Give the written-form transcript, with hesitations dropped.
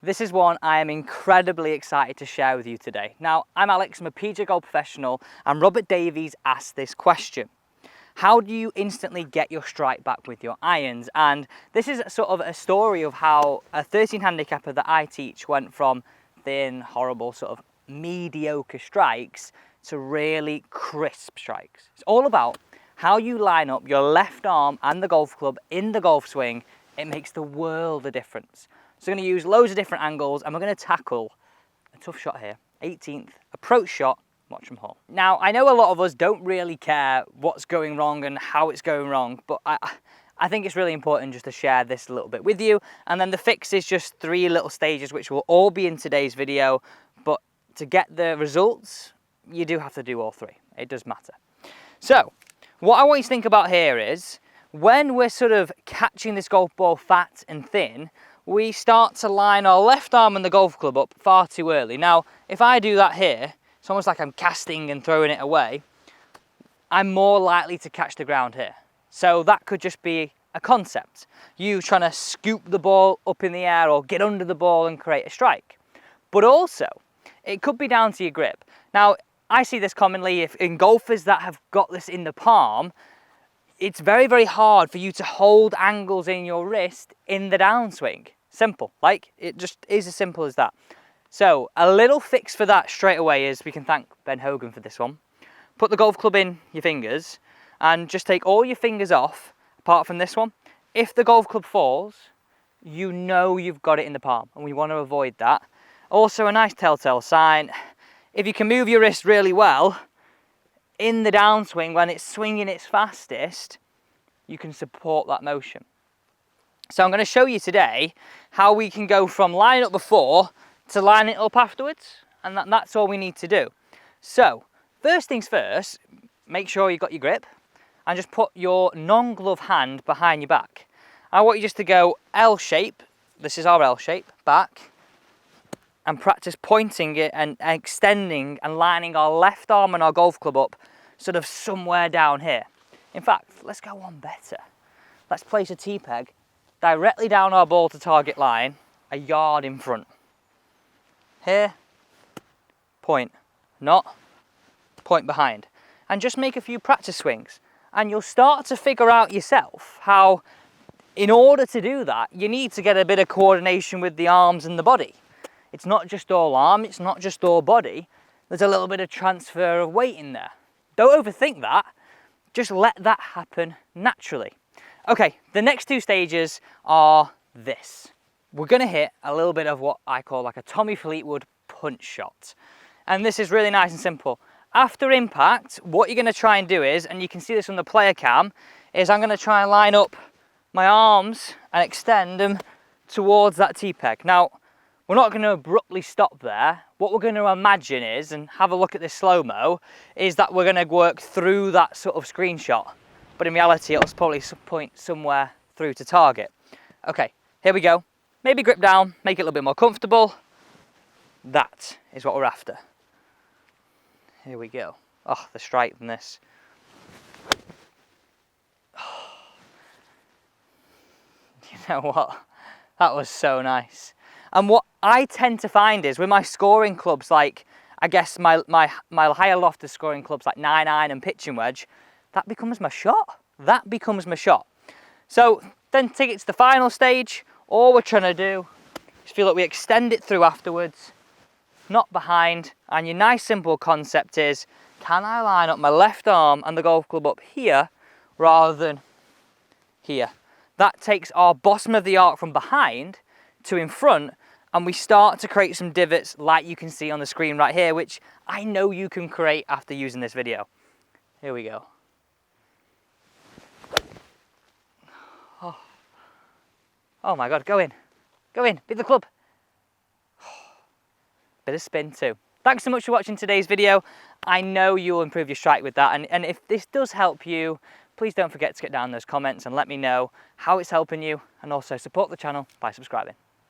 This is one I am incredibly excited to share with you today. Now, I'm Alex, I'm a PJ golf professional, and Robert Davies asked this question. How do you instantly get your strike back with your irons? And this is sort of a story of how a 13 handicapper that I teach went from thin, horrible, sort of mediocre strikes to really crisp strikes. It's all about how you line up your left arm and the golf club in the golf swing. It makes the world of difference. So we're going to use loads of different angles and we're going to tackle a tough shot here. 18th, approach shot, watch from hole. Now, I know a lot of us don't really care what's going wrong and how it's going wrong, but I think it's really important just to share this a little bit with you. And then the fix is just 3 little stages, which will all be in today's video. But to get the results, you do have to do all 3. It does matter. So what I want you to think about here is when we're sort of catching this golf ball fat and thin, we start to line our left arm and the golf club up far too early. Now, if I do that here, it's almost like I'm casting and throwing it away. I'm more likely to catch the ground here. So that could just be a concept. You trying to scoop the ball up in the air or get under the ball and create a strike. But also, it could be down to your grip. Now, I see this commonly in golfers that have got this in the palm. It's very, very hard for you to hold angles in your wrist in the downswing. Simple, like it just is as simple as that. So a little fix for that straight away is, we can thank Ben Hogan for this one. Put the golf club in your fingers and just take all your fingers off, apart from this one. If the golf club falls, you know you've got it in the palm, and we want to avoid that. Also, a nice telltale sign, if you can move your wrist really well, in the downswing when it's swinging its fastest, you can support that motion. So I'm going to show you today how we can go from lining up before to lining it up afterwards, and that's all we need to do. So first things first, make sure you've got your grip and just put your non-glove hand behind your back. I want you just to go L shape, this is our L shape, back, and practice pointing it and extending and lining our left arm and our golf club up sort of somewhere down here. In fact, let's go on better. Let's place a tee peg directly down our ball to target line, a yard in front. Here, point, not point behind. And just make a few practice swings. And you'll start to figure out yourself how, in order to do that, you need to get a bit of coordination with the arms and the body. It's not just all arm, it's not just all body. There's a little bit of transfer of weight in there. Don't overthink that. Just let that happen naturally. Okay, the next 2 stages are this. We're going to hit a little bit of what I call like a Tommy Fleetwood punch shot. And this is really nice and simple. After impact, what you're going to try and do is, and you can see this from the player cam, is I'm going to try and line up my arms and extend them towards that tee peg. Now, we're not going to abruptly stop there. What we're going to imagine is, and have a look at this slow-mo, is that we're going to work through that sort of screenshot. But in reality, it'll probably point somewhere through to target. Okay, here we go. Maybe grip down, make it a little bit more comfortable. That is what we're after. Here we go. Oh, the strike from this. You know what? That was so nice. And what I tend to find is with my scoring clubs, like I guess my higher lofted scoring clubs like 9-iron and pitching wedge, that becomes my shot. That becomes my shot. So then take it to the final stage. All we're trying to do is feel like we extend it through afterwards, not behind. And your nice simple concept is, can I line up my left arm and the golf club up here rather than here? That takes our bottom of the arc from behind to in front, and we start to create some divots like you can see on the screen right here, which I know you can create after using this video. Here we go. Oh my God, go in, beat the club. Bit of spin too. Thanks so much for watching today's video. I know you'll improve your strike with that, and if this does help you, please don't forget to get down those comments and let me know how it's helping you, and also support the channel by subscribing.